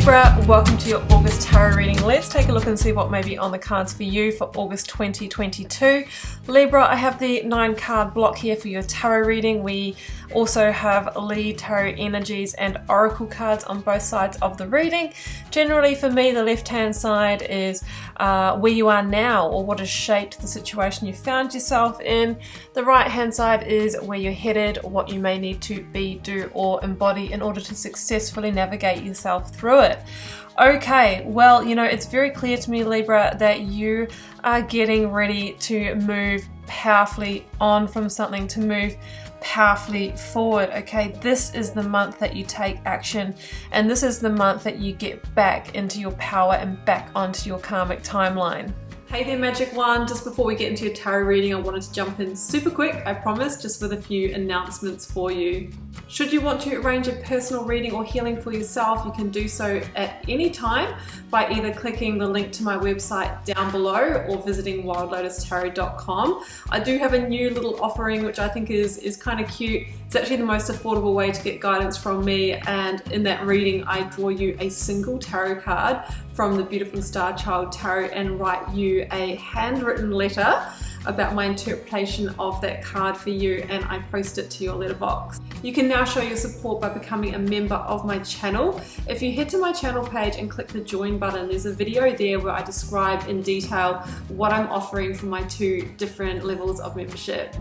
Libra, welcome to your August tarot reading. Let's take a look and see what may be on the cards for you for August 2022. Libra, I have the 9 card block here for your tarot reading. We also have lead tarot energies and oracle cards on both sides of the reading. Generally for me, the left hand side is where you are now, or what has shaped the situation you found yourself in. The right hand side is where you're headed, what you may need to be, do or embody in order to successfully navigate yourself through it. Okay, well, you know, it's very clear to me, Libra, that you are getting ready to move powerfully on from something, to move powerfully forward. Okay, this is the month that you take action, and this is the month that you get back into your power and back onto your karmic timeline. Hey there, Magic One. Just before we get into your tarot reading, I wanted to jump in super quick, I promise, just with a few announcements for you. Should you want to arrange a personal reading or healing for yourself, you can do so at any time by either clicking the link to my website down below or visiting wildlotustarot.com. I do have a new little offering which I think is kind of cute. It's actually the most affordable way to get guidance from me, and in that reading I draw you a single tarot card from the beautiful Star Child Tarot and write you a handwritten letter about my interpretation of that card for you, and I post it to your letterbox. You can now show your support by becoming a member of my channel. If you head to my channel page and click the join button, there's a video there where I describe in detail what I'm offering for my 2 different levels of membership.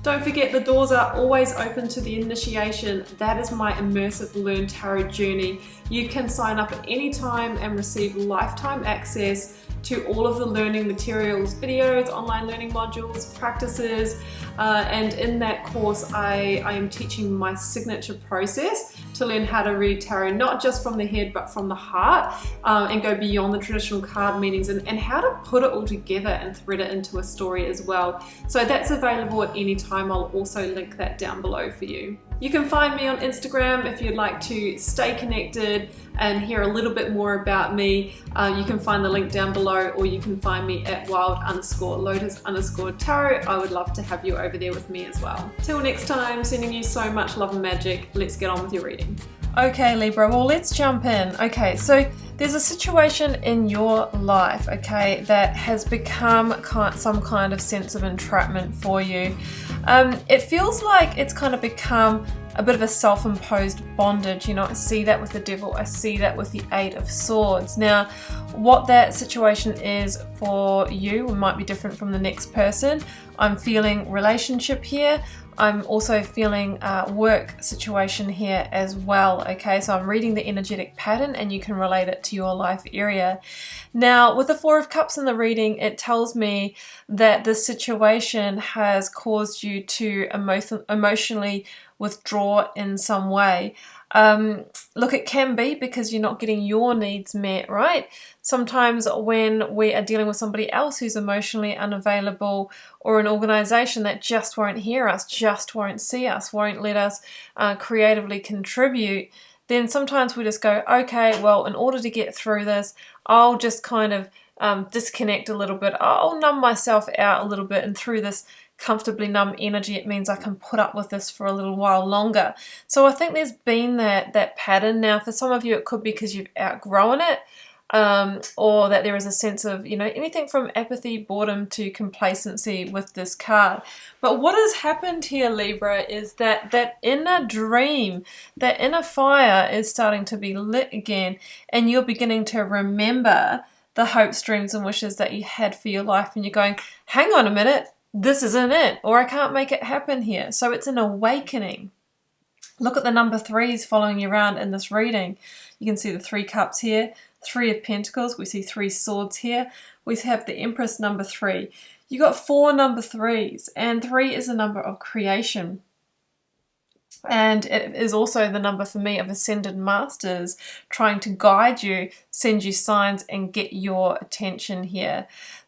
Don't forget, the doors are always open to the initiation. That is my immersive Learn Tarot journey. You can sign up at any time and receive lifetime access to all of the learning materials, videos, online learning modules, practices, and in that course I am teaching my signature process to learn how to read tarot, not just from the head but from the heart, and go beyond the traditional card meanings, and how to put it all together and thread it into a story as well. So that's available at any time. I'll also link that down below for you. You can find me on Instagram if you'd like to stay connected and hear a little bit more about me. You can find the link down below, or you can find me at wild_lotus_tarot. I would love to have you over there with me as well. Till next time, sending you so much love and magic. Let's get on with your reading. Okay, Libra, well, let's jump in. Okay, so there's a situation in your life, okay, that has become some kind of sense of entrapment for you. It feels like it's kind of become a bit of a self-imposed bondage. You know, I see that with the Devil, I see that with the 8 of Swords. Now, what that situation is for you might be different from the next person. I'm feeling relationship here. I'm also feeling work situation here as well, okay? So I'm reading the energetic pattern and you can relate it to your life area. Now, with the 4 of Cups in the reading, it tells me that this situation has caused you to emotionally withdraw in some way. Look, it can be because you're not getting your needs met, right? Sometimes when we are dealing with somebody else who's emotionally unavailable, or an organization that just won't hear us, just won't see us, won't let us creatively contribute, then sometimes we just go, okay, well, in order to get through this, I'll just kind of disconnect a little bit. I'll numb myself out a little bit, and through this comfortably numb energy, it means I can put up with this for a little while longer. So I think there's been that pattern. Now, for some of you, it could be because you've outgrown it, or that there is a sense of, you know, anything from apathy, boredom to complacency with this card. But what has happened here, Libra, is that inner dream, that inner fire is starting to be lit again, and you're beginning to remember the hopes, dreams and wishes that you had for your life, and you're going, hang on a minute, this isn't it, or I can't make it happen here. So it's an awakening. Look at the number 3s following you around in this reading. You can see the 3 cups here, 3 of Pentacles, we see 3 swords here, we have the Empress number 3. You got 4 number 3s, and 3 is a number of creation. And it is also the number for me of ascended masters trying to guide you, send you signs and get your attention here.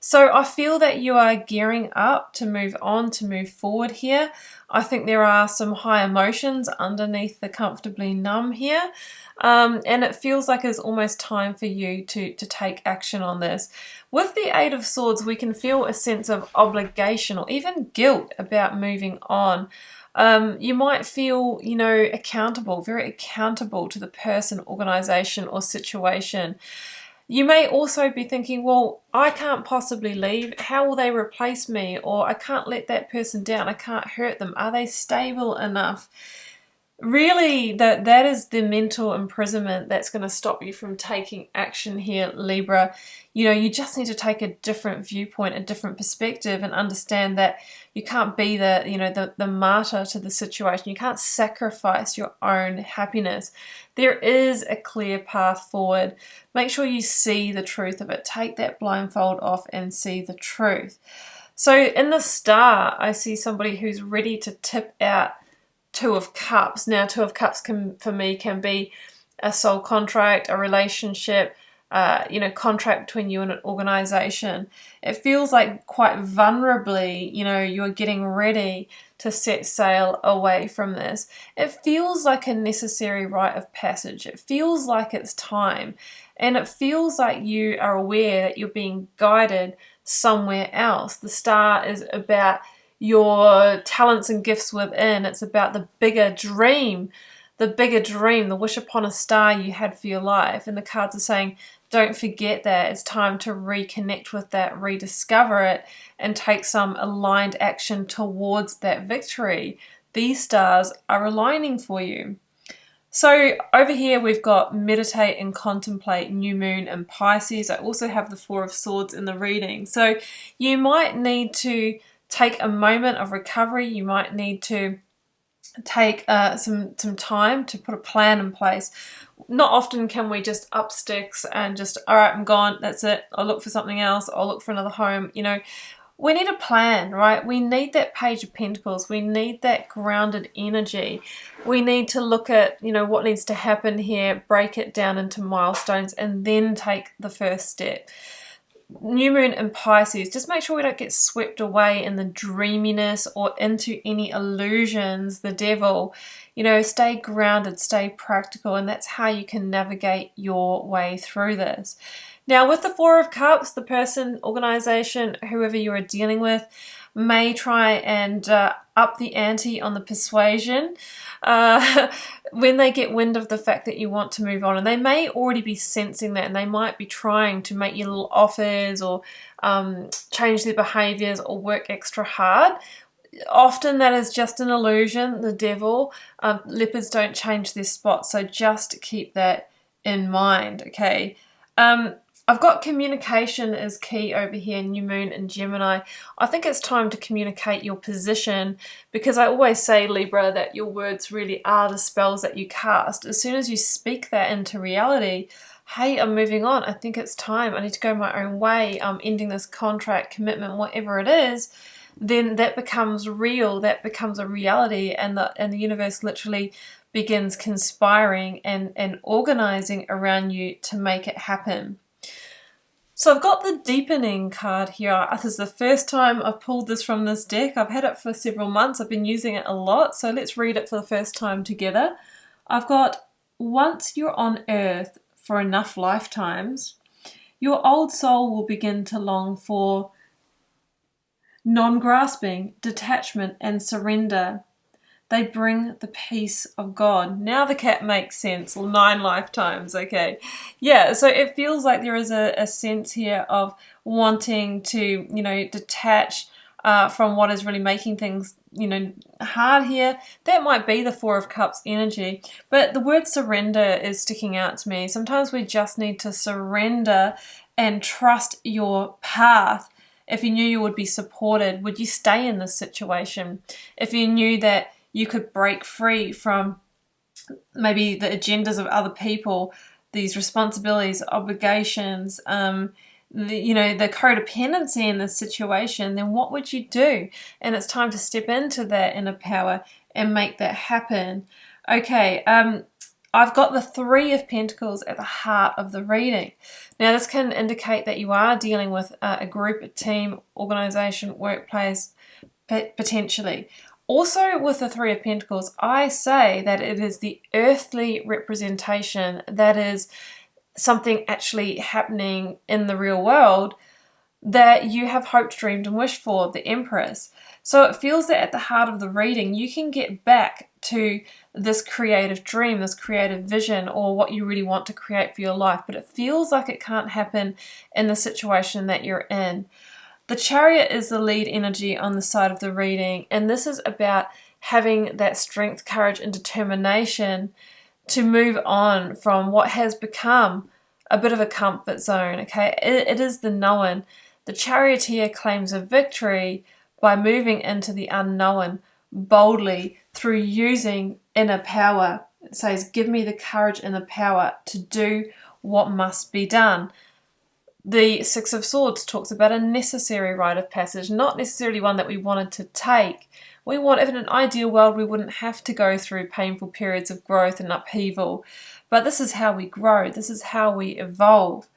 So I feel that you are gearing up to move on, to move forward here. I think there are some high emotions underneath the comfortably numb here. And it feels like it's almost time for you to take action on this. With the Eight of Swords, we can feel a sense of obligation or even guilt about moving on. You might feel, you know, accountable, very accountable to the person, organization, or situation. You may also be thinking, well, I can't possibly leave. How will they replace me? Or I can't let that person down. I can't hurt them. Are they stable enough? Really, that is the mental imprisonment that's going to stop you from taking action here, Libra. You know, you just need to take a different viewpoint, a different perspective, and understand that you can't be the martyr to the situation. You can't sacrifice your own happiness. There is a clear path forward. Make sure you see the truth of it. Take that blindfold off and see the truth. So in the Star, I see somebody who's ready to tip out Two of Cups. Now, Two of Cups for me can be a soul contract, a relationship, contract between you and an organization. It feels like quite vulnerably, you're getting ready to set sail away from this. It feels like a necessary rite of passage. It feels like it's time. And it feels like you are aware that you're being guided somewhere else. The Star is about your talents and gifts within. It's about the bigger dream, the wish upon a star you had for your life. And the cards are saying, don't forget that. It's time to reconnect with that, rediscover it, and take some aligned action towards that victory. These stars are aligning for you. So over here we've got meditate and contemplate, new moon and Pisces. I also have the Four of Swords in the reading. So you might need to take a moment of recovery. You might need to take some time to put a plan in place. Not often can we just up sticks and just, all right, I'm gone, that's it, I'll look for something else, I'll look for another home. We need a plan, right? We need that Page of Pentacles. We need that grounded energy. We need to look at, what needs to happen here, break it down into milestones, and then take the first step. New moon in Pisces, just make sure we don't get swept away in the dreaminess or into any illusions, the devil. Stay grounded, stay practical, and that's how you can navigate your way through this. Now, with the Four of Cups, the person, organization, whoever you are dealing with may try and up the ante on the persuasion when they get wind of the fact that you want to move on. And they may already be sensing that, and they might be trying to make you little offers or change their behaviors or work extra hard. Often that is just an illusion, the devil. Leopards don't change their spots, so just keep that in mind, okay? I've got communication is key over here, new moon and Gemini. I think it's time to communicate your position, because I always say, Libra, that your words really are the spells that you cast. As soon as you speak that into reality, hey, I'm moving on, I think it's time, I need to go my own way, I'm ending this contract, commitment, whatever it is, then that becomes real, that becomes a reality, and the universe literally begins conspiring and organizing around you to make it happen. So I've got the deepening card here. This is the first time I've pulled this from this deck. I've had it for several months. I've been using it a lot. So let's read it for the first time together. I've got, once you're on earth for enough lifetimes, your old soul will begin to long for non-grasping, detachment, and surrender. They bring the peace of God. Now the cat makes sense. 9 lifetimes, okay. Yeah, so it feels like there is a sense here of wanting to, detach from what is really making things, hard here. That might be the Four of Cups energy. But the word surrender is sticking out to me. Sometimes we just need to surrender and trust your path. If you knew you would be supported, would you stay in this situation? If you knew that you could break free from maybe the agendas of other people, these responsibilities, obligations, the codependency in this situation, then what would you do? And it's time to step into that inner power and make that happen. Okay, I've got the Three of Pentacles at the heart of the reading. Now, this can indicate that you are dealing with a group, a team, organization, workplace, potentially. Also, with the Three of Pentacles, I say that it is the earthly representation, that is something actually happening in the real world that you have hoped, dreamed, and wished for, the Empress. So it feels that at the heart of the reading, you can get back to this creative dream, this creative vision, or what you really want to create for your life, but it feels like it can't happen in the situation that you're in. The Chariot is the lead energy on the side of the reading, and this is about having that strength, courage, and determination to move on from what has become a bit of a comfort zone, okay? It is the known. The Charioteer claims a victory by moving into the unknown boldly through using inner power. It says, give me the courage and the power to do what must be done. The Six of Swords talks about a necessary rite of passage, not necessarily one that we wanted to take. We want, if in an ideal world, we wouldn't have to go through painful periods of growth and upheaval. But this is how we grow. This is how we evolve.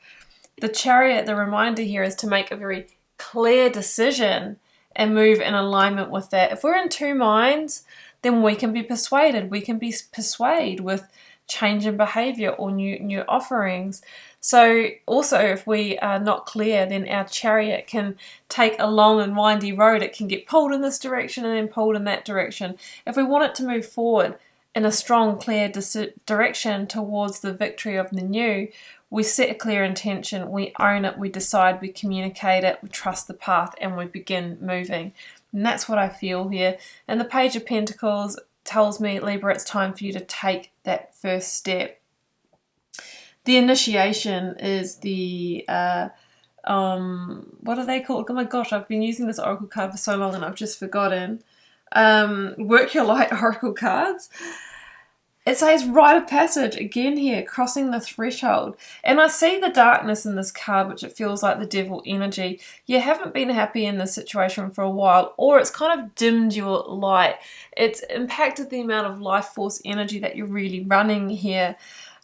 The Chariot, the reminder here is to make a very clear decision and move in alignment with that. If we're in two minds, then we can be persuaded. We can be persuaded with change in behavior or new offerings. So also, if we are not clear, then our chariot can take a long and windy road. It can get pulled in this direction and then pulled in that direction. If we want it to move forward in a strong, clear direction towards the victory of the new, we set a clear intention, we own it, we decide, we communicate it, we trust the path, and we begin moving. And that's what I feel here. And the Page of Pentacles tells me, Libra, it's time for you to take that first step. The initiation is the, what are they called? Oh my gosh, I've been using this oracle card for so long and I've just forgotten. Work Your Light oracle cards. It says rite of passage again here, crossing the threshold. And I see the darkness in this card, which it feels like the devil energy. You haven't been happy in this situation for a while, or it's kind of dimmed your light. It's impacted the amount of life force energy that you're really running here.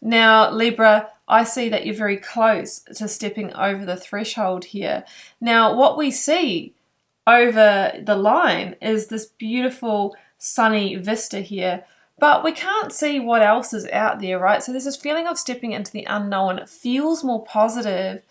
Now, Libra, I see that you're very close to stepping over the threshold here. Now, what we see over the line is this beautiful sunny vista here, but we can't see what else is out there, right? So there's this feeling of stepping into the unknown. It feels more positive,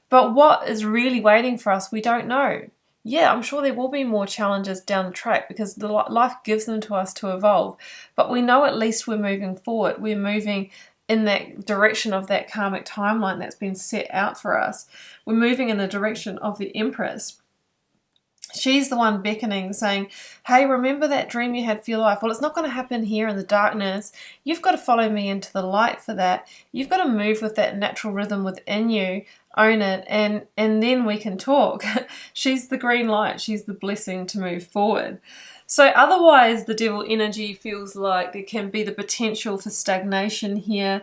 but what is really waiting for us, we don't know. Yeah, I'm sure there will be more challenges down the track because the life gives them to us to evolve, but we know at least we're moving forward. We're moving in that direction of that karmic timeline that's been set out for us. We're moving in the direction of the Empress. She's the one beckoning, saying, hey, remember that dream you had for your life? Well, it's not going to happen here in the darkness. You've got to follow me into the light for that. You've got to move with that natural rhythm within you, own it, and then we can talk. She's the green light. She's the blessing to move forward. So otherwise, the devil energy feels like there can be the potential for stagnation here,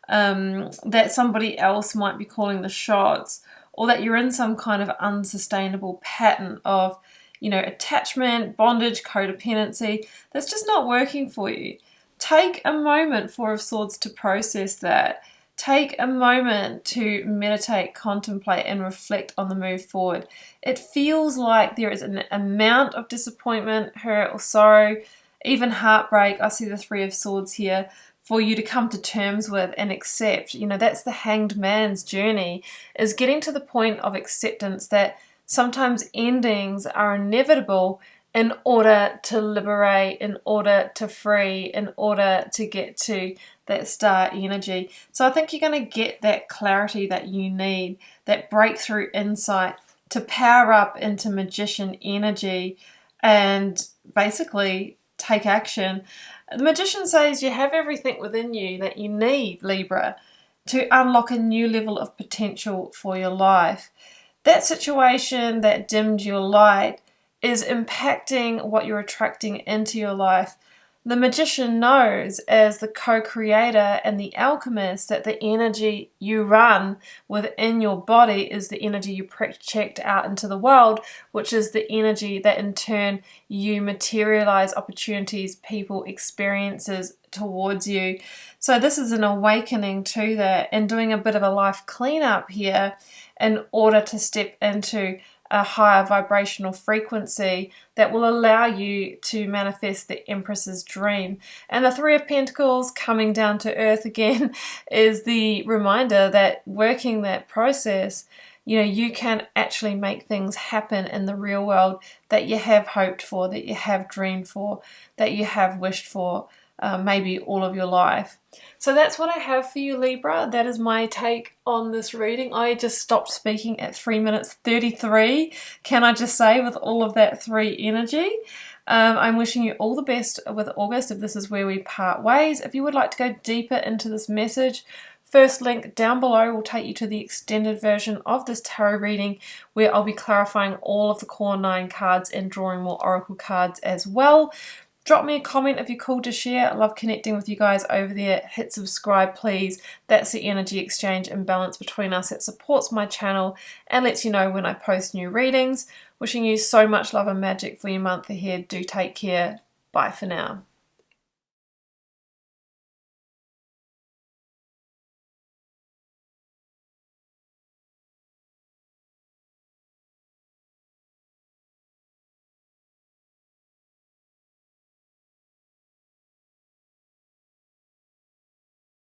that somebody else might be calling the shots, or that you're in some kind of unsustainable pattern of, attachment, bondage, codependency that's just not working for you. Take a moment, Four of Swords, to process that. Take a moment to meditate, contemplate, and reflect on the move forward. It feels like there is an amount of disappointment, hurt, or sorrow, even heartbreak. I see the Three of Swords here, for you to come to terms with and accept. That's the hanged man's journey, is getting to the point of acceptance that sometimes endings are inevitable in order to liberate, in order to free, in order to get to that star energy. So I think you're going to get that clarity that you need, that breakthrough insight to power up into magician energy and basically take action. The Magician says you have everything within you that you need, Libra, to unlock a new level of potential for your life. That situation that dimmed your light is impacting what you're attracting into your life, The magician knows, as the co-creator and the alchemist, that the energy you run within your body is the energy you project out into the world, which is the energy that in turn you materialize opportunities, people, experiences towards you. So this is an awakening to that and doing a bit of a life cleanup here in order to step into a higher vibrational frequency that will allow you to manifest the Empress's dream. And the Three of Pentacles coming down to earth again is the reminder that working that process, you can actually make things happen in the real world that you have hoped for, that you have dreamed for, that you have wished for, maybe all of your life. So that's what I have for you, Libra. That is my take on this reading. I just stopped speaking at 3 minutes 33, can I just say, with all of that 3 energy. I'm wishing you all the best with August if this is where we part ways. If you would like to go deeper into this message, first link down below will take you to the extended version of this tarot reading where I'll be clarifying all of the core 9 cards and drawing more oracle cards as well. Drop me a comment if you're cool to share. I love connecting with you guys over there. Hit subscribe, please. That's the energy exchange and balance between us. It supports my channel and lets you know when I post new readings. Wishing you so much love and magic for your month ahead. Do take care. Bye for now.